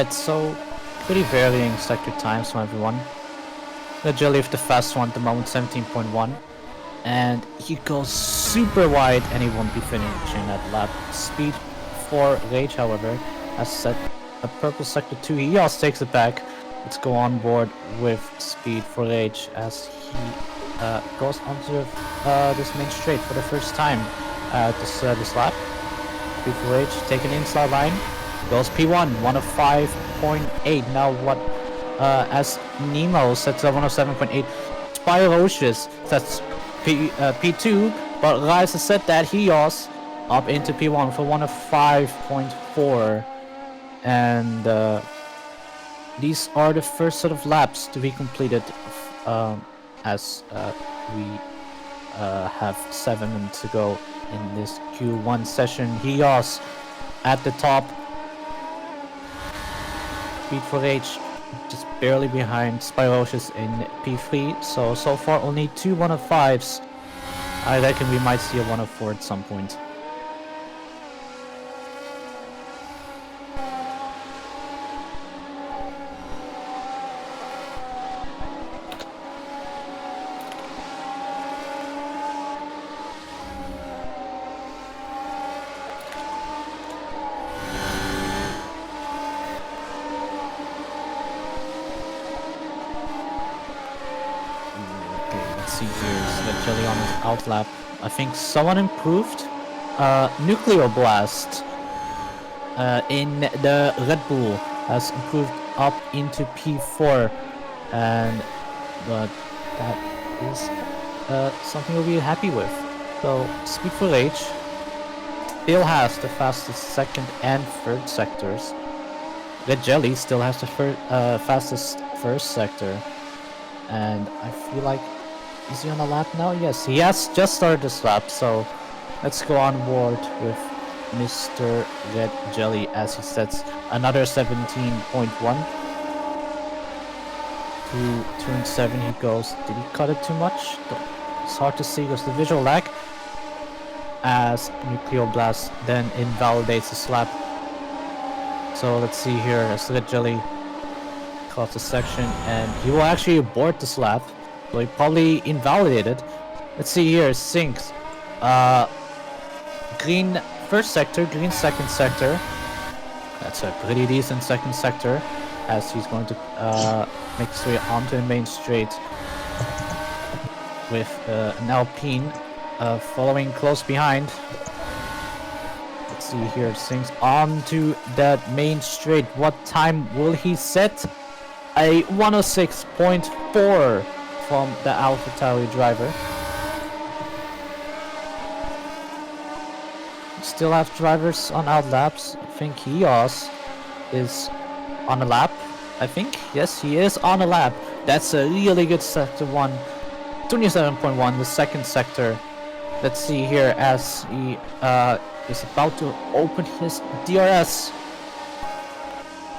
So pretty varying sector times from everyone. The Jelly with the fast one at the moment, 17.1. And he goes super wide and he won't be finishing that lap. Speed for Rage, however, has set a purple sector 2. He also takes it back. Let's go on board with Speed for Rage as he goes onto this main straight for the first time this lap. Speed for Rage taking inside line. Goes P1, 105.8. Now what as Nemo sets up 107.8. Spirocious sets P2, but Ryza said that Hios up into P1 for 105.4. And these are the first sort of laps to be completed as we have 7 minutes to go in this Q1 session. Hios at the top. Speed for H just barely behind Spirocious in P3. So far only 2 105s. I reckon we might see a 104 at some point. Jelly on his outlap. I think someone improved. Nuclear Blast in the Red Bull has improved up into P4, and but that is something we'll be happy with. So Speed for H still has the fastest second and third sectors. Red Jelly still has the fastest first sector, and I feel like. Is he on a lap now? Yes, he has just started this lap, so let's go on board with Mr. Red Jelly as he sets another 17.1. To turn 7 he goes. Did he cut it too much? It's hard to see because the visual lag as Nuclear Blast then invalidates the lap. So let's see here as Red Jelly cuts a section and he will actually abort this lap. So he probably invalidated. Let's see here, Sinks. Green first sector, green second sector. That's a pretty decent second sector as he's going to make his way onto the main straight with an Alpine following close behind. Let's see here, Sinks onto that main straight. What time will he set? A 106.4. From the AlphaTauri driver. Still have drivers on out laps. I think Hios is on a lap. I think, yes, he is on a lap. That's a really good sector 1. 27.1, the second sector. Let's see here as he is about to open his DRS.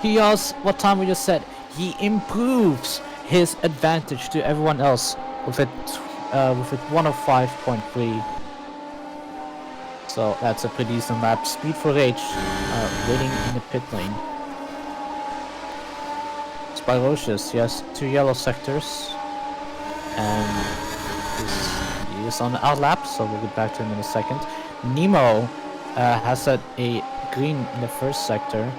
Hios, what time we just said? He improves his advantage to everyone else with it 105.3. So that's a pretty decent lap. Speed for H waiting in the pit lane. Spirocious, he has 2 yellow sectors and he is on the out lap, so we'll get back to him in a second. Nemo has set a green in the first sector.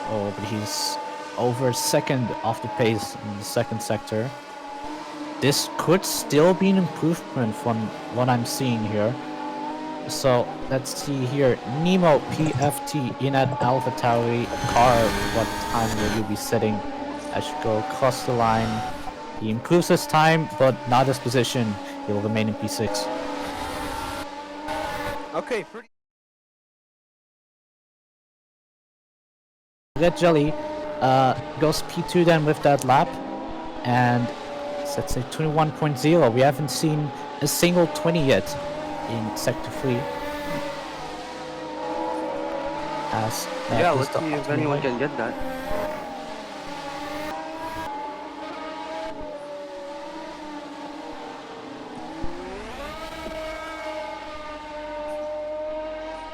Oh, but he's over second off the pace in the second sector. This could still be an improvement from what I'm seeing here. So let's see here. Nemo PFT in an AlphaTauri car. What time will you be setting? I should go across the line. He improves his time, but not his position. He will remain in P6. Okay, pretty. Red Jelly goes P2 then with that lap and sets a 21.0. We haven't seen a single 20 yet in sector 3. Yeah, let's see if anyone can get that.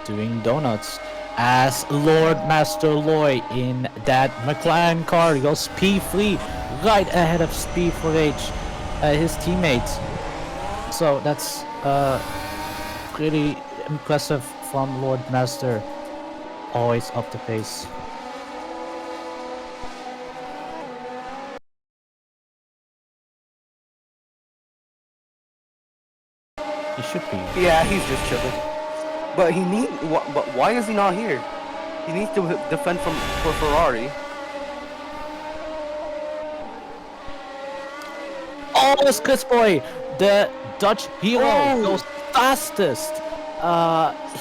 Doing donuts as Lord Master Loy in that McLaren car goes P3 right ahead of Speed4H, his teammates. So that's pretty impressive from Lord Master, always up the pace. He should be. Yeah, he's just chilling. But but why is he not here? He needs to defend for Ferrari. Oh, it's Chris Boy, the Dutch hero, goes fastest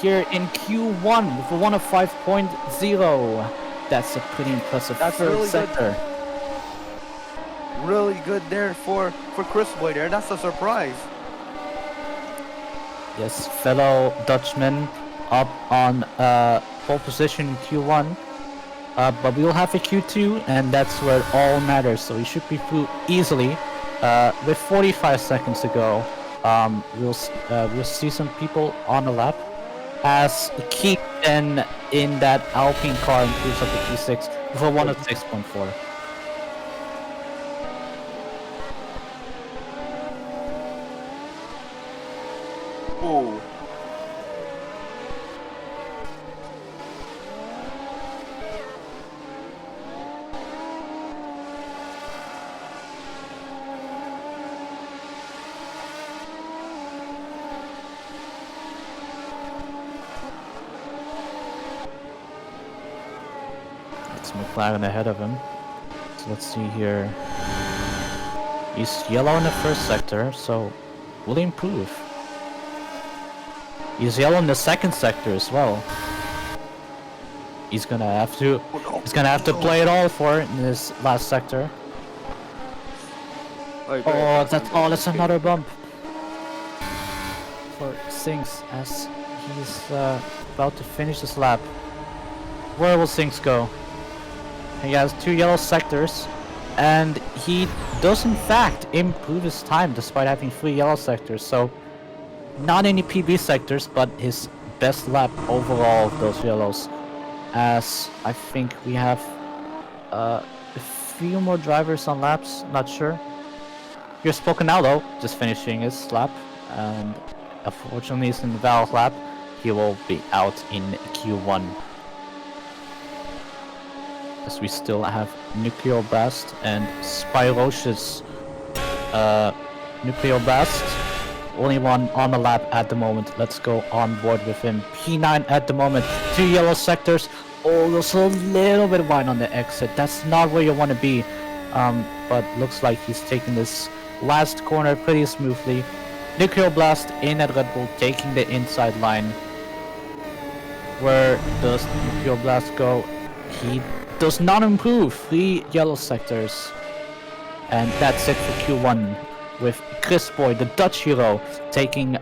here in Q1 with a 1 of 5.0. That's a pretty impressive third really sector. Really good there for Chris Boy there. That's a surprise. Yes, fellow Dutchman up on pole position in Q1. But we'll have a Q2, and that's where it all matters. So we should be through easily. With 45 seconds to go, we'll see some people on the lap. As Keaton in that Alpine car improves up to P6 with a 1 of 6.4. Oh. It's McLaren ahead of him. So let's see here. He's yellow in the first sector, so will he improve? He's yellow in the second sector as well. He's gonna have to play it all for it in this last sector. That's another bump for Sinks as he's about to finish this lap. Where will Sinks go? He has 2 yellow sectors, and he does in fact improve his time despite having 3 yellow sectors. So not any PB sectors, but his best lap overall of those yellows. As I think we have a few more drivers on laps, not sure. Here's Pocanalo just finishing his lap, and unfortunately he's in the Valve lap. He will be out in Q1. As we still have Nuclear Blast and Spyrocious Nuclear Blast. Only one on the lap at the moment. Let's go on board with him. P9 at the moment. 2 yellow sectors. Oh, there's a little bit wide on the exit. That's not where you want to be. But looks like he's taking this last corner pretty smoothly. Nuclear Blast in at Red Bull, taking the inside line. Where does Nuclear Blast go? He does not improve. 3 yellow sectors. And that's it for Q1. With Chris Boy, the Dutch hero, taking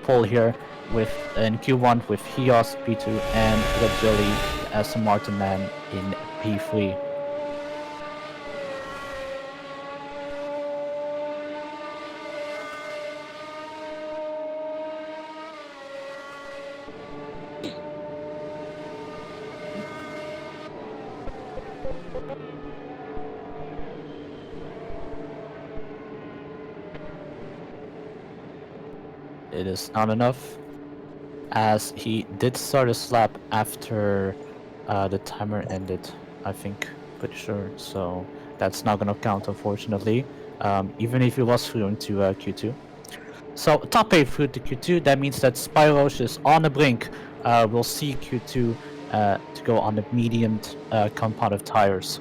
pole here with in Q1 with Hios P2 and Red Jelly as a Martin man in P3. It is not enough, as he did start a slap after the timer ended, I think, pretty sure, so that's not gonna count unfortunately, even if he was through into Q2. So top 8 through to Q2, that means that Spyrosh is on the brink. We'll see Q2 to go on the medium compounded tires.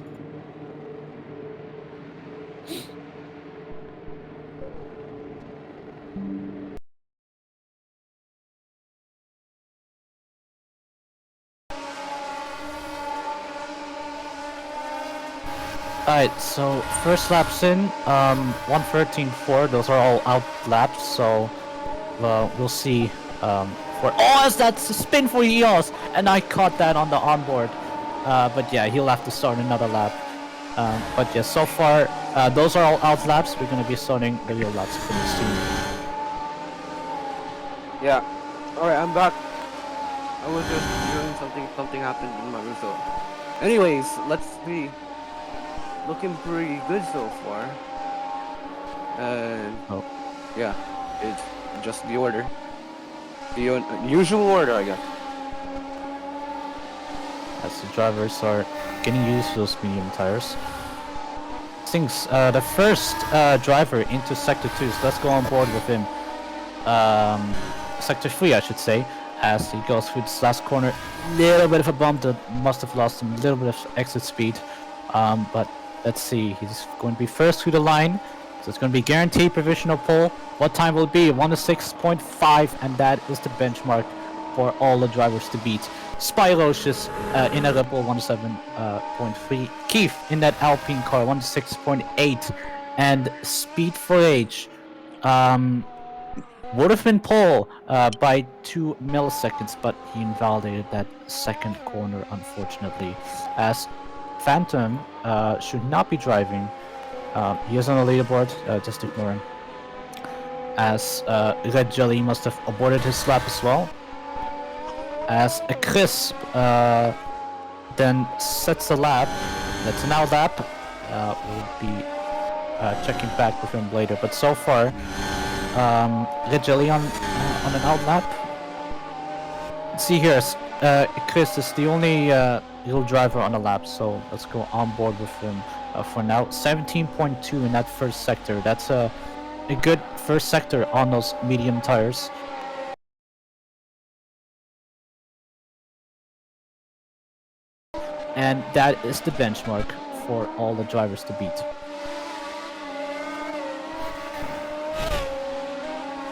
Alright, so first laps in, 1:13.4, those are all out laps, so we'll see that's a spin for Eos, and I caught that on the onboard, but yeah, he'll have to start another lap. But yeah, so far, those are all out laps. We're gonna be starting the real laps pretty soon. Yeah, alright, I'm back. I was just doing something happened in my result. Anyways, let's see. Looking pretty good so far. And Oh. yeah, it's just the order. The usual order, I guess. As the drivers are getting used to those medium tires. Things, the first driver into Sector 2, so let's go on board with him. Sector 3, I should say, as he goes through this last corner. Little bit of a bump that must have lost him a little bit of exit speed. But let's see, he's going to be first through the line. So it's going to be guaranteed provisional pole. What time will it be? 1:06.5, and that is the benchmark for all the drivers to beat. Spyrocious in a Red Bull 1:07.3. Keith in that Alpine car 1:06.8, and Speed for Age would have been pole by 2 milliseconds, but he invalidated that second corner, unfortunately. As Phantom should not be driving. He is on the leaderboard, just ignore him. As Red Jelly must have aborted his lap as well. As a Crisp then sets a lap. That's an out lap. We'll be checking back with him later, but so far, Red Jelly on an out lap. Let's see here, Chris is the only real driver on the lap, so let's go on board with him for now. 17.2 in that first sector. That's a good first sector on those medium tires. And that is the benchmark for all the drivers to beat.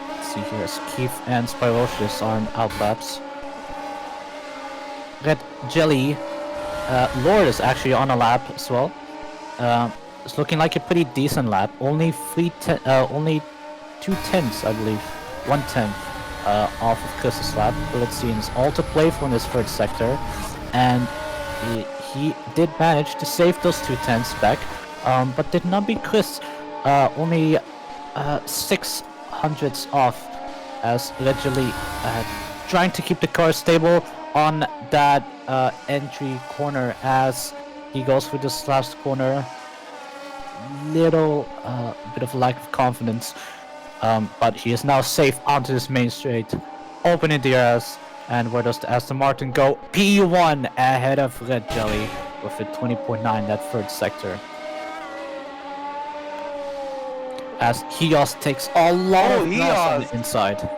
Let's see here, as Keith and Spyrocious are on out laps. Red Jelly, Lord is actually on a lap as well. It's looking like a pretty decent lap. Only 2/10, I believe, 1/10 off of Chris's lap. But let's see, it's all to play for in this third sector, and he did manage to save those 2/10 back, but did not beat Chris. Only 600ths off, as Red Jelly trying to keep the car stable on that entry corner as he goes through this last corner. Little bit of lack of confidence, but he is now safe onto this main straight. Opening the DRS, and where does the Aston Martin go? P1 ahead of Red Jelly with a 20.9 that third sector. As Hios takes a lot of loss on the inside.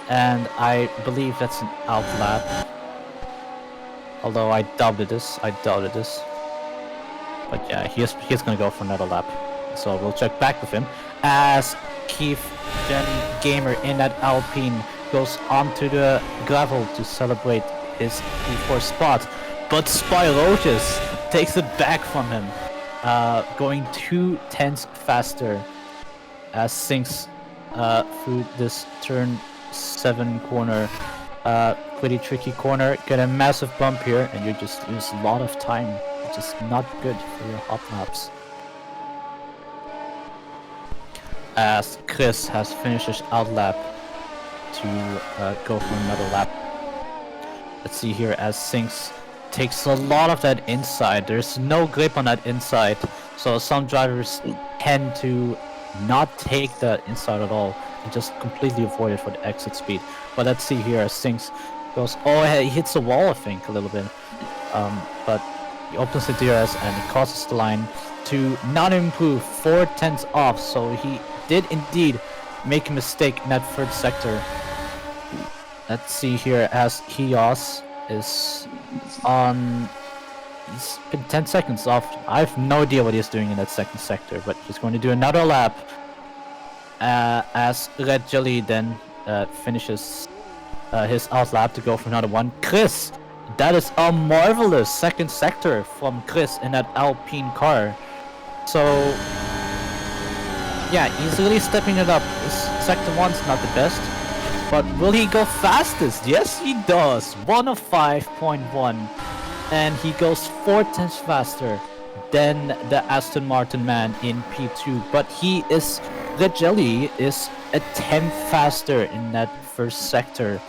And I believe that's an out lap. Although I doubted this. But yeah, he's gonna go for another lap. So we'll check back with him. As Keith Gen Gamer in that Alpine goes onto the gravel to celebrate his P4 spot. But Spyrocious takes it back from him. Going 2/10 faster. As sinks through this turn 7 corner. Pretty tricky corner. Get a massive bump here, and you just lose a lot of time, which is not good for your hot laps. As Chris has finished his out lap to go for another lap. Let's see here, as Sinks takes a lot of that inside. There's no grip on that inside, so some drivers tend to not take that inside at all and just completely avoid it for the exit speed. But let's see here, as Sinks goes, he hits the wall, I think, a little bit. But he opens the DRS and it causes the line to not improve 4/10 off, so he did indeed make a mistake in that third sector. Let's see here, as Hios is on... He's been 10 seconds off. I have no idea what he's doing in that second sector, but he's going to do another lap. As Red Jelly then finishes his out lap to go for another one. Chris, that is a marvelous second sector from Chris in that Alpine car. So, yeah, he's really stepping it up. His sector 1's not the best, but will he go fastest? Yes, he does. 105.1. And he goes 4/10 faster than the Aston Martin man in P2. But Red Jelly is a 10th faster in that first sector.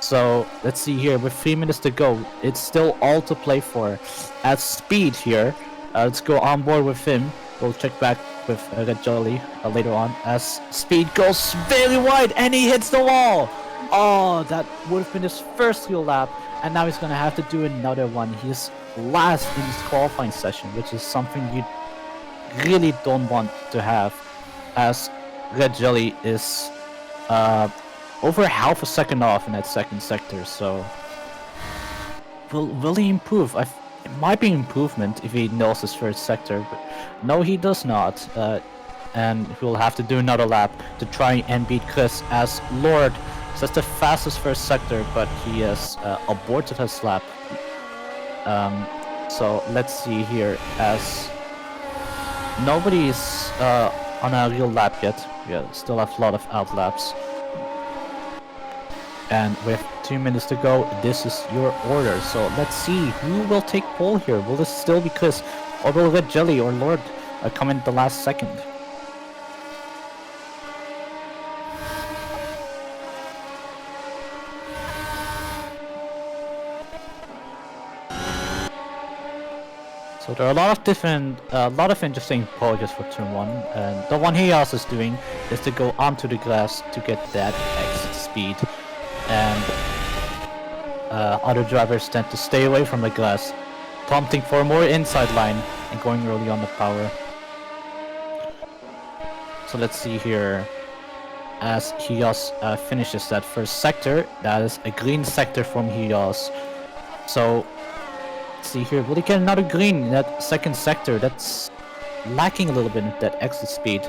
So let's see here, with 3 minutes to go, it's still all to play for. At Speed here, let's go on board with him. We'll check back with Red Jolly later on, as Speed goes very wide and he hits the wall. Oh, that would have been his first real lap, and now he's gonna have to do another one. He's last in his qualifying session, which is something you really don't want to have, as Red Jelly is over half a second off in that second sector. So will he improve? It might be improvement if he nails his first sector, but no, he does not. And he'll have to do another lap to try and beat Chris, as Lord says the fastest first sector, but he has aborted his lap. So let's see here, as nobody's on a real lap yet. We still have a lot of out laps. And with 2 minutes to go, this is your order. So let's see who will take pole here. Will this still be Chris, or will Red Jelly or Lord come in at the last second? So there are a lot of interesting approaches for turn 1, and the one he also is doing is to go onto the grass to get that exit speed, and other drivers tend to stay away from the grass, prompting for a more inside line and going early on the power. So let's see here, as Hios finishes that first sector. That is a green sector from Hios. So see here, will he get another green in that second sector? That's lacking a little bit in that exit speed,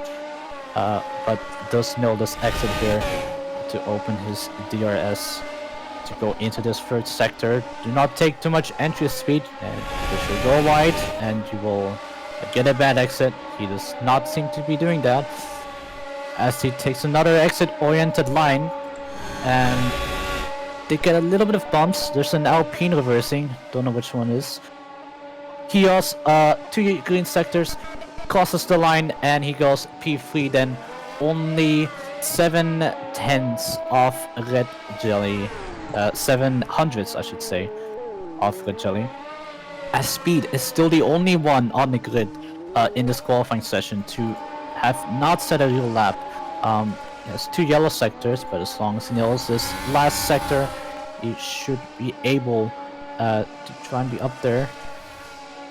but does know this exit here to open his DRS to go into this third sector. Do not take too much entry speed, and you should go wide and you will get a bad exit. He does not seem to be doing that, as he takes another exit oriented line, and they get a little bit of bumps. There's an Alpine reversing, don't know which one is. Hios, 2 green sectors, crosses the line, and he goes P3, then only 7/10 of Red Jelly, 7/100 I should say, of Red Jelly. As Speed is still the only one on the grid in this qualifying session to have not set a real lap. He has 2 yellow sectors, but as long as he nails this last sector, he should be able to try and be up there.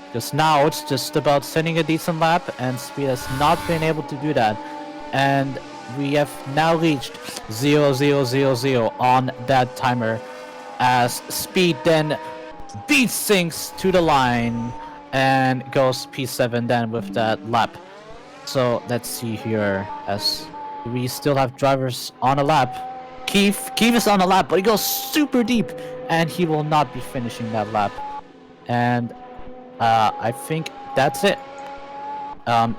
Because now it's just about setting a decent lap, and Speed has not been able to do that. And we have now reached 0:0:0:0 on that timer, as Speed then beats things to the line and goes P7 then with that lap. So let's see here, as we still have drivers on a lap. Keith is on a lap, but he goes super deep, and he will not be finishing that lap. And I think that's it.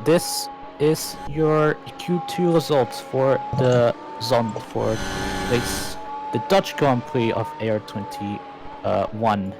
This is your Q2 results for the race, the Dutch Grand Prix of AR21.